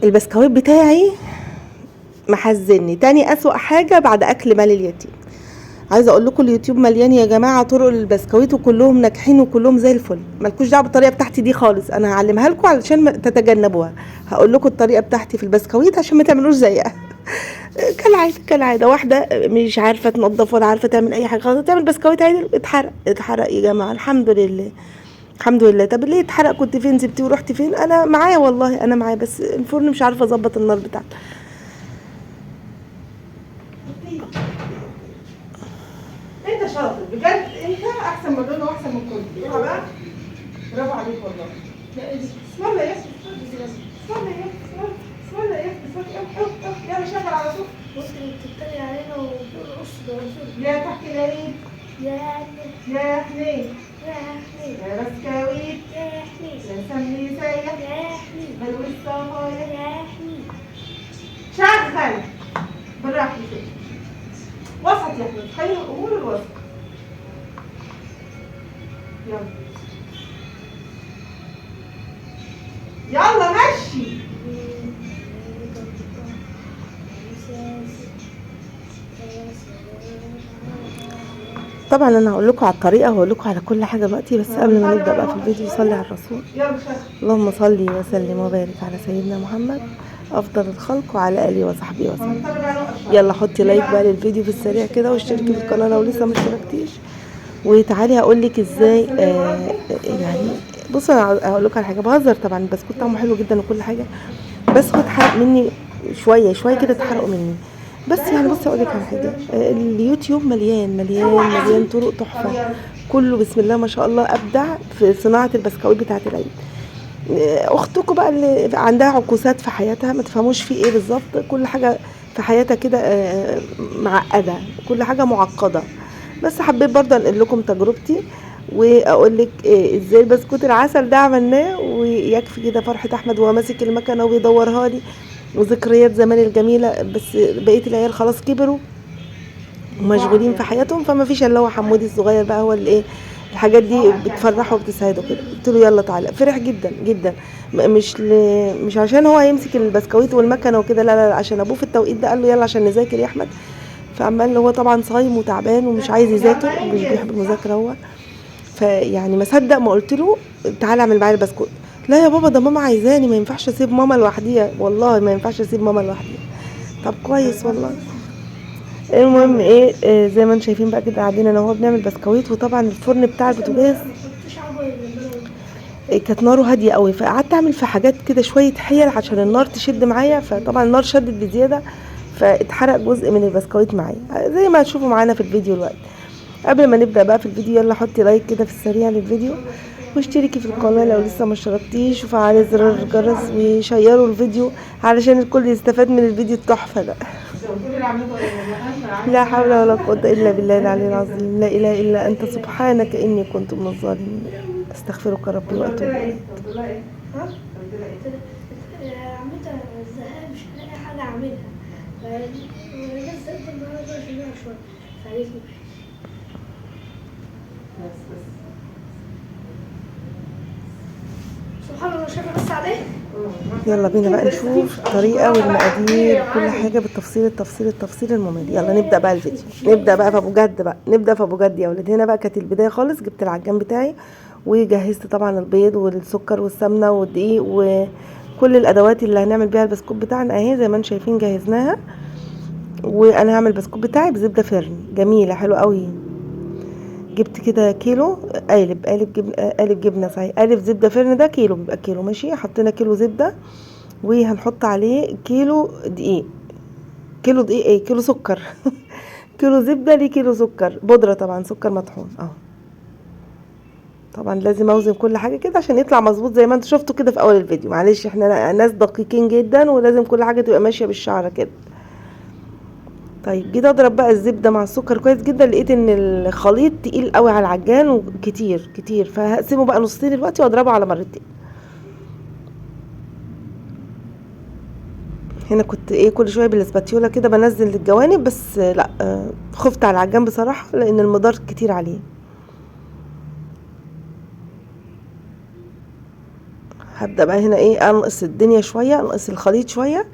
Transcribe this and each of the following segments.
البسكويت بتاعي محزني. تاني اسوأ حاجة بعد اكل مال اليتيم. عايزه اقول لكم اليوتيوب مليان يا جماعه طرق للبسكويت وكلهم ناجحين وكلهم زي الفل. مالكوش دعوه بالطريقه بتاعتي دي خالص، انا هعلمها لكم علشان تتجنبوها. هقول لكم الطريقه بتاعتي في البسكويت عشان ما تعملوش زيها. كالعاده واحده مش عارفه تنظف ولا عارفه تعمل اي حاجه، خلاص تعمل بسكويت عادي، اتحرق يا جماعه. الحمد لله الحمد لله. طب ليه اتحرق؟ كنت فين؟ سبتيه ورحت فين؟ انا معايا والله انا معايا، بس الفرن مش عارفه اظبط النار بتاعته. انت شاطر بجد، انت احسن من دول واحسن من كل اوعى بقى. برافو عليك والله. لا اسم الله يا اسم الله يا اسم الله يا يلا شغل على طول. بص اللي بتتريق علينا وبترقص ده يا تحكي العيد يا حنين يا حنين يا بسكويت يا حنين يا سمي سايح يا حنين بلوي الصفايح يا حنين. شغل بالراحة كده. وسط يا حبيبي، خير الامور الوسط. يلا مشي. طبعا انا هقول لكم على الطريقه وهقول لكم على كل حاجه دلوقتي، بس قبل ما نبدا بقى في الفيديو صلي على الرسول. اللهم صل وسلم وبارك على سيدنا محمد افضل الخلق وعلى اله وصحبه وسلم. يلا حطي لايك بقى للفيديو في السريع كده واشتركي في القناه لو لسه ما اشتركتيش. وتعالي هقول لك ازاي يعني بصوا انا هقول لكم على حاجه. بهزر طبعا، البسكوت طعمه حلو جدا وكل حاجه، بس هو اتحرق مني شويه كده، اتحرقوا مني. بس يعني بصي اقول لك على حاجه، اليوتيوب مليان طرق تحفه، كله بسم الله ما شاء الله ابدع في صناعه البسكويت بتاعه العيد. اختكم بقى اللي عندها عكوسات في حياتها ما تفهموش في ايه بالظبط، كل حاجه في حياتها كده معقده، كل حاجه معقده. بس حبيت برضه انقل لكم تجربتي واقول لك ازاي بسكوت العسل ده عملناه، ويكفي كده فرحه احمد وهو ماسك المكنه وبيدورها لي، وذكريات زمان الجميله. بس بقيه العيال خلاص كبروا ومشغولين في حياتهم، فما فيش الا هو حمودي الصغير بقى هو اللي ايه الحاجات دي بتفرحه وبتسعده كده. قلت له يلا تعالى، فرح جدا جدا. مش عشان هو هيمسك البسكويت والمكنه وكده، لا عشان ابوه في التوقيت ده قال له يلا عشان نذاكر يا احمد. فعمال هو طبعا صايم وتعبان ومش عايز يذاكر ومش بيحب المذاكره هو، فيعني ما صدق ما قلت له تعالى اعمل معايا البسكوت. لا يا بابا ده ماما عايزاني، ما ينفعش اسيب ماما لوحديها، والله ما ينفعش اسيب ماما لوحديها. طب كويس والله. المهم ايه زي ما انتم شايفين بقى كده قاعدين انا وهو بنعمل بسكويت، وطبعا الفرن بتاع البوتاجاز كانت ناره هاديه قوي، فقعدت اعمل في حاجات كده شويه حيل عشان النار تشد معايا، فطبعا النار شدت بزياده فاتحرق جزء من البسكويت معايا زي ما هتشوفوا معانا في الفيديو دلوقتي. قبل ما نبدا بقى في الفيديو يلا حطي لايك كده في السريع للفيديو، واشتركي في القناه لو لسه ما اشتركتيش، وفعلي زرار الجرس وشيروا الفيديو علشان الكل يستفاد من الفيديو التحفه ده. لا حول ولا قوه الا بالله العلي العظيم، لا اله الا انت سبحانك اني كنت من الظالمين، استغفرك ربي واتوب اليك. عملت الزهقان مش لاقي حاجة أعملها، فلسه قلت النهارده أشيلها شوية، فقالت لي سبحان الله شايفة بس عليه. يلا بينا بقى نشوف الطريقه والمقادير كل حاجه بالتفصيل الممل. يلا نبدا بقى الفيديو، نبدا بقى في ابو جد بقى، نبدا في ابو جد يا ولاد. هنا بقى كانت البدايه خالص، جبت العجان بتاعي وجهزت طبعا البيض والسكر والسمنه والدقيق وكل الادوات اللي هنعمل بيها البسكوت بتاعنا اهي زي ما انتم شايفين جهزناها. وانا هعمل البسكوت بتاعي بزبده فرن جميله حلوه قوي. جبت كده كيلو قالب جبنه صحيح، قالب زبده فرن ده كيلو، بيبقى كيلو ماشي. حطينا كيلو زبده وهنحط عليه كيلو دقيق، كيلو سكر كيلو زبده ليه كيلو سكر بودره، طبعا سكر مطحون اهو. طبعا لازم اوزن كل حاجه كده عشان يطلع مظبوط زي ما انتوا شفتوا كده في اول الفيديو. معلش احنا ناس دقيقين جدا ولازم كل حاجه تبقى ماشيه بالشعره كده. طيب جيت اضرب بقى الزبده مع السكر كويس جدا، لقيت ان الخليط تقيل قوي على العجان وكتير فهقسمه بقى نصين دلوقتي واضربه على مرتين. هنا كنت كل شويه بالاسباتيولا كده بنزل الجوانب، بس لا خفت على العجان بصراحه لان المضار كتير عليه. هبدأ بقى هنا ايه انقص الدنيا شوية، انقص الخليط شوية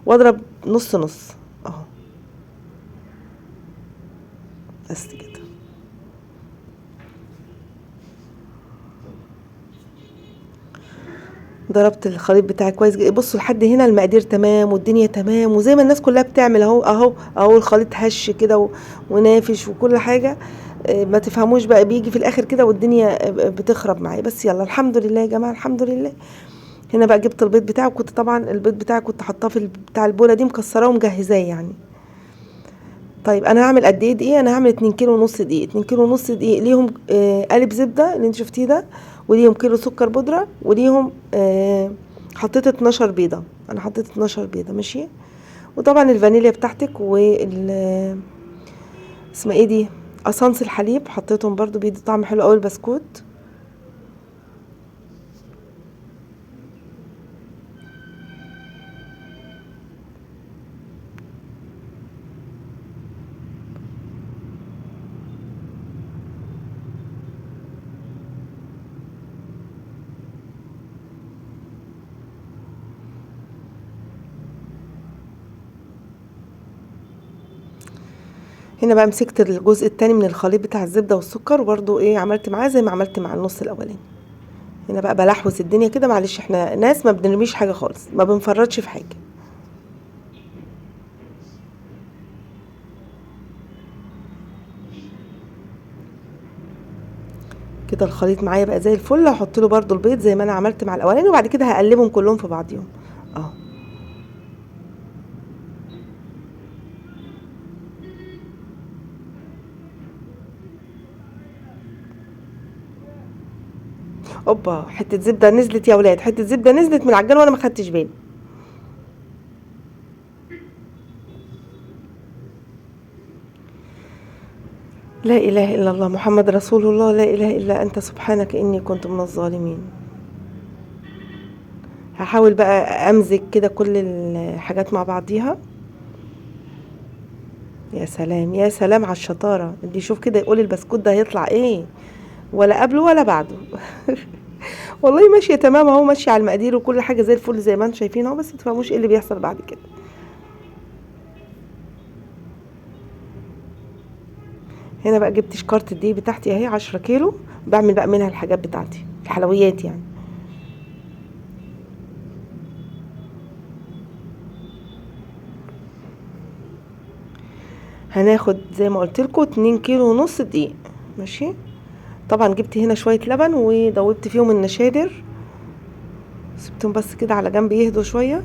واضرب نص نص اهو، بس كده. ضربت الخليط بتاعي كويس جدا. بصوا لحد هنا المقادير تمام والدنيا تمام وزي ما الناس كلها بتعمل اهو اهو اهو، الخليط هش كده ونافش وكل حاجة. ما تفهموش بقى بيجي في الاخر كده والدنيا بتخرب معايا. بس يلا الحمد لله يا جماعة، الحمد لله. هنا بقى جبت البيض بتاعي، وكنت طبعا البيض بتاعي كنت حاطاه في بتاع البولة دي مكسراه ومجهزاه يعني. طيب انا هعمل قد ايه دقيق؟ انا هعمل 2 كيلو ونص دقيق. 2 كيلو ونص دقيق ليهم قالب زبده اللي انت شفتيه ده، وليهم كيلو سكر بودره، وليهم حطيت 12 بيضه. انا حطيت 12 بيضه ماشي. وطبعا الفانيليا بتاعتك اسمها ايه دي، اسانس الحليب، حطيتهم برضو بيدي طعم حلو قوي البسكوت. هنا بقى مسكت الجزء التاني من الخليط بتاع الزبده والسكر، وبرضو ايه عملت معاه زي ما عملت مع النص الاولاني. هنا بقى بلحوس الدنيا كده، معلش احنا ناس ما بنرميش حاجه خالص، ما بنفرطش في حاجه. كده الخليط معايا بقى زي الفل. هحط له برده البيض زي ما انا عملت مع الاولاني، وبعد كده هقلبهم كلهم في بعضيهم اهو. اوبا، حته زبده نزلت يا ولاد، حته زبده نزلت من العجان وانا ما خدتش بالي. لا اله الا الله محمد رسول الله، لا اله الا انت سبحانك اني كنت من الظالمين. هحاول بقى امزج كده كل الحاجات مع بعضيها. يا سلام يا سلام على الشطاره، اللي يشوف كده يقول البسكوت ده هيطلع ايه، ولا قبله ولا بعده. والله ماشيه تمام اهو، ماشيه على المقادير وكل حاجه زي الفل زي ما انتم شايفين اهو، بس متفهموش ايه اللي بيحصل بعد كده. هنا بقى جبت شكارة الدقيق بتاعتي اهي 10 كيلو، بعمل بقى منها الحاجات بتاعتي الحلويات يعني. هناخد زي ما قلت لكم 2 كيلو ونص دقيق ماشي. طبعا جبت هنا شويه لبن ودوبت فيهم النشادر، سبتهم بس كده على جنب يهدوا شويه.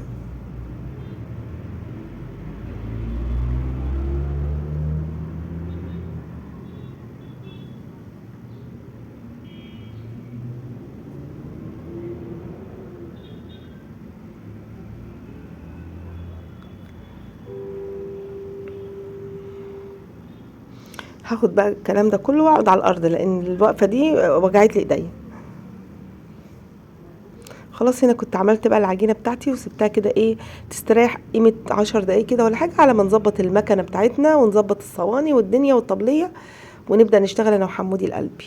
هاخد بقى الكلام ده كله واقعد على الارض، لان الوقفه دي وجعت لي ايديا. خلاص هنا كنت عملت بقى العجينه بتاعتي وسبتها كده ايه تستريح قيمه 10 دقايق كده ولا حاجه، على ما نظبط المكنه بتاعتنا ونظبط الصواني والدنيا والطبليه، ونبدا نشتغل انا وحمودي القلبي.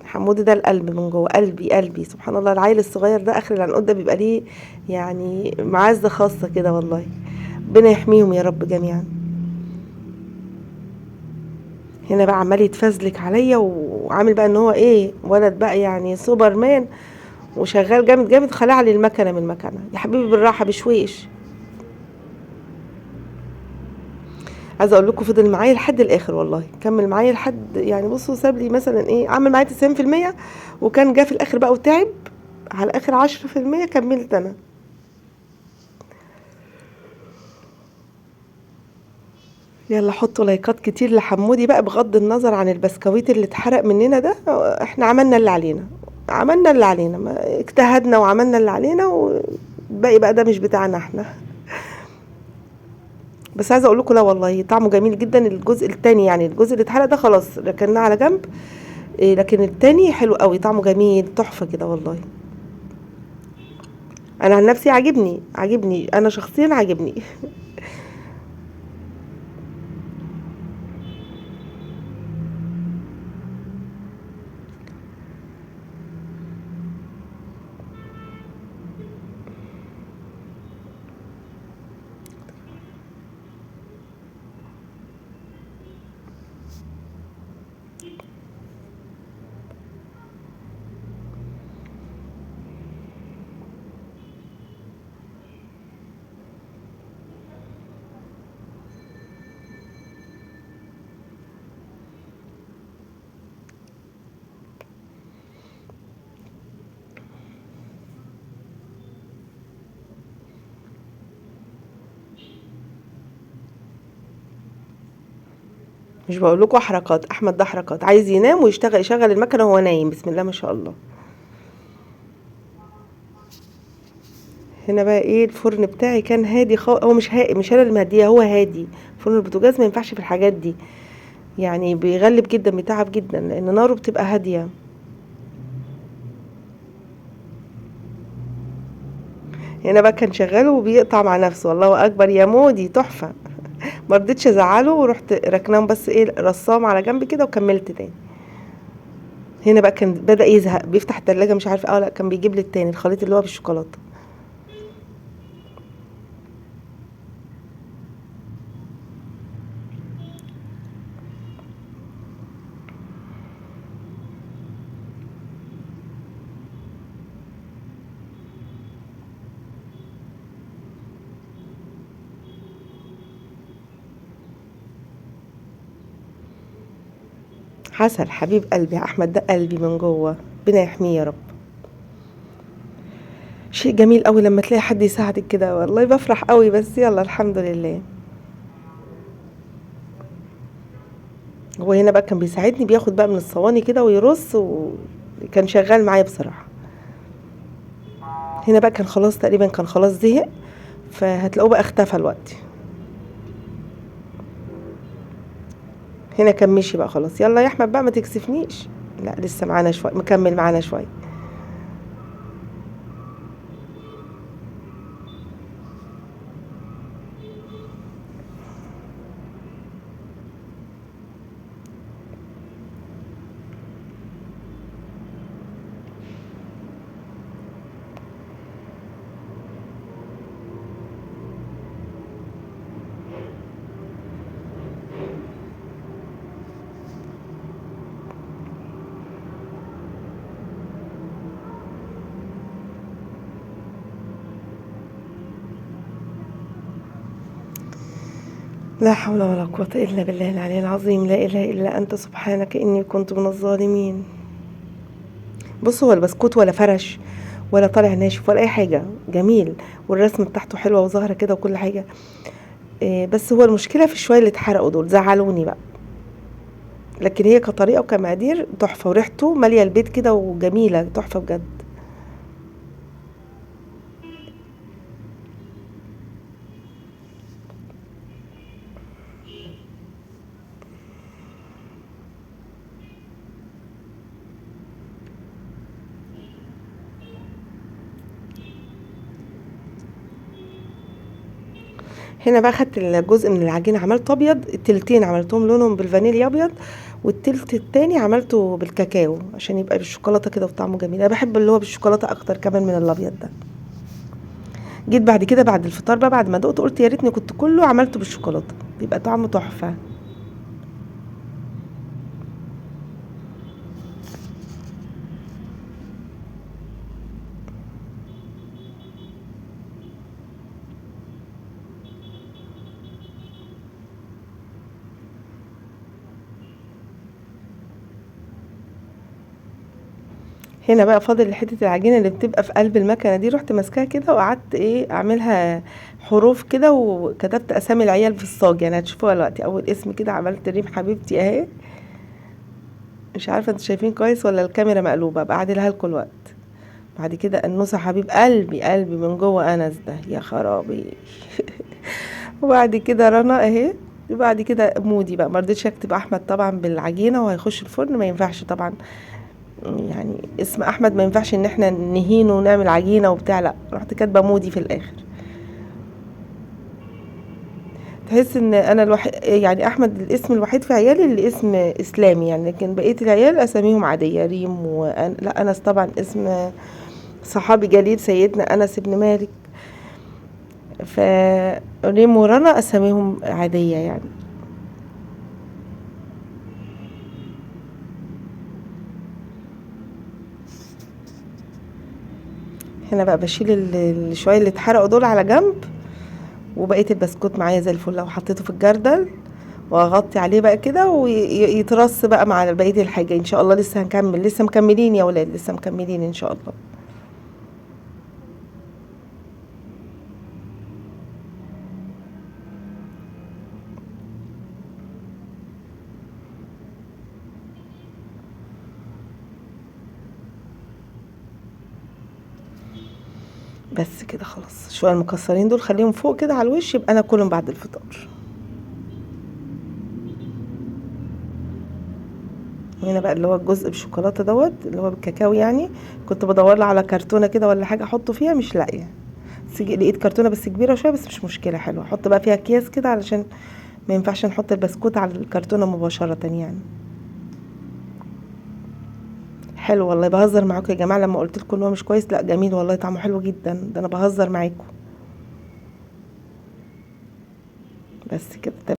حمودي ده القلب من جوه، قلبي قلبي سبحان الله. العيل الصغير ده اخر العنقود ده بيبقى ليه يعني معزه خاصه كده والله. ربنا يحميهم يا رب جميعا. هنا بقى عمال يتفزلك عليا وعامل بقى ان هو ايه ولد بقى يعني سوبر مان، وشغال جامد جامد. خلع لي المكنه من المكنه. يا حبيبي بالراحه بشويش. عايزه اقول لكم فضل معايا لحد الاخر والله، كمل معايا لحد يعني بصوا ساب لي مثلا ايه عمل معايا 90%، وكان جه في الاخر بقى وتعب على اخر 10% كملت انا. يلا حطوا لايكات كتير لحمودي بقى، بغض النظر عن البسكويت اللي اتحرق مننا ده. احنا عملنا اللي علينا، عملنا اللي علينا، ما اجتهدنا وعملنا اللي علينا، والباقي بقى ده مش بتاعنا احنا. بس عايزه اقول لكم لا والله طعمه جميل جدا. الجزء التاني يعني الجزء اللي اتحرق ده خلاص ركناه على جنب. إيه لكن التاني حلو قوي، طعمه جميل تحفه كده والله. انا عن نفسي عاجبني انا شخصيا عاجبني. مش بقول لكم حركات، احمد ده حركات، عايز ينام ويشتغل، يشغل المكنه وهو نايم، بسم الله ما شاء الله. هنا بقى ايه، الفرن بتاعي كان هادي هو مش هادي، مش انا اللي مهديه، هو هادي. فرن البوتاجاز ما ينفعش في الحاجات دي، يعني بيغلب جدا، بيتعب جدا، لان ناره بتبقى هاديه. هنا بقى كان شغال وبيقطع مع نفسه، الله اكبر يا مودي، تحفه. ما رضيتش ازعله ورحت ركناهم، بس ايه رصام على جنب كده وكملت تاني. هنا بقى كان بدأ يزهق، بيفتح التلاجة مش عارف، لا كان بيجيب لي التاني، الخليط اللي هو بالشوكولاته. عسل حبيب قلبي يا احمد، ده قلبي من جوه، ربنا يحميه يا رب. شيء جميل قوي لما تلاقي حد يساعدك كده، والله بفرح قوي، بس يلا الحمد لله. هو هنا بقى كان بيساعدني، بياخد بقى من الصواني كده ويرص، وكان شغال معايا بصراحة. هنا بقى كان خلاص تقريبا، كان خلاص زهق، فهتلاقوه بقى اختفى الوقت. هنا كان مشي بقى خلاص، يلا يا احمد بقى ما تكسفنيش. لا لسه معانا شوية، مكمل معانا شوية. لا حول ولا قوة إلا بالله العلي العظيم، لا إله إلا أنت سبحانك إني كنت من الظالمين. بص، هو البسكوت ولا فرش ولا طالع ناشف ولا أي حاجة، جميل، والرسمة بتاعته حلوة وظاهرة كده وكل حاجة. بس هو المشكلة في الشوية اللي اتحرقوا دول، زعلوني بقى. لكن هي كطريقة وكمقادير تحفة، وريحته مالية البيت كده وجميلة، تحفة بجد. هنا بقى خدت الجزء من العجينة عملته أبيض، التلتين عملتهم لونهم بالفانيليا أبيض، والتلت التاني عملته بالكاكاو عشان يبقى بالشوكولاتة كده وطعمه جميل. أنا بحب اللي هو بالشوكولاتة أكتر كمان من الأبيض ده. جيت بعد كده بعد الفطار بقى، بعد ما دقت قلت يا ريتني كنت كله عملته بالشوكولاتة، بيبقى طعمه تحفة. هنا بقى فاضل حتة العجينة اللي بتبقى في قلب المكنة دي، رحت ماسكاها كده وقعدت ايه اعملها حروف كده، وكتبت اسامي العيال في الصاج، يعني هتشوفوها دلوقتي. اول اسم كده عملت ريم حبيبتي اهي، مش عارفة انتوا شايفين كويس ولا الكاميرا مقلوبة، بعدلها لكم الوقت. بعد كده انوسة حبيب قلبي، قلبي من جوه انس ده يا خرابي. وبعد كده رنا اهي. وبعد كده مودي بقى، مرضتش اكتب احمد طبعا بالعجينة وهيخش الفرن، ما ينفعش طبعا، يعني اسم احمد ما ينفعش ان احنا نهينه ونعمل عجينة وبتاع، لا رحت كاتبة مودي في الاخر. تحس ان انا يعني احمد الاسم الوحيد في عيالي اللي اسم اسلامي يعني، لكن بقية العيال اساميهم عادية، ريم لا انس طبعا اسم صحابي جليل سيدنا انس بن مالك، فريم ورنا اساميهم عادية يعني. هنا بقى بشيل الشوية اللي اتحرقوا دول على جنب، وبقية البسكوت معايا زي الفل، وحطيته في الجردل واغطي عليه بقى كده ويترص بقى مع بقية الحاجة ان شاء الله. لسه هنكمل، لسه مكملين يا ولاد، لسه مكملين ان شاء الله. بس كده خلاص. شويه المكسرين دول خليهم فوق كده على الوش، يبقى انا اكلهم بعد الفطار. هنا بقى اللي هو الجزء بالشوكولاته دوت اللي هو بالكاكاو يعني، كنت بدور له على كرتونه كده ولا حاجه احطه فيها، مش لاقيه. لقيت كرتونه بس كبيره شويه، بس مش مشكله، حلوه. احط بقى فيها اكياس كده علشان ما ينفعش نحط البسكوت على الكرتونه مباشره يعني. حلو والله. بهزر معاكم يا جماعه لما قلت لكم ان هو مش كويس، لا جميل والله، طعمه حلو جدا، ده انا بهزر معاكم. بس كده.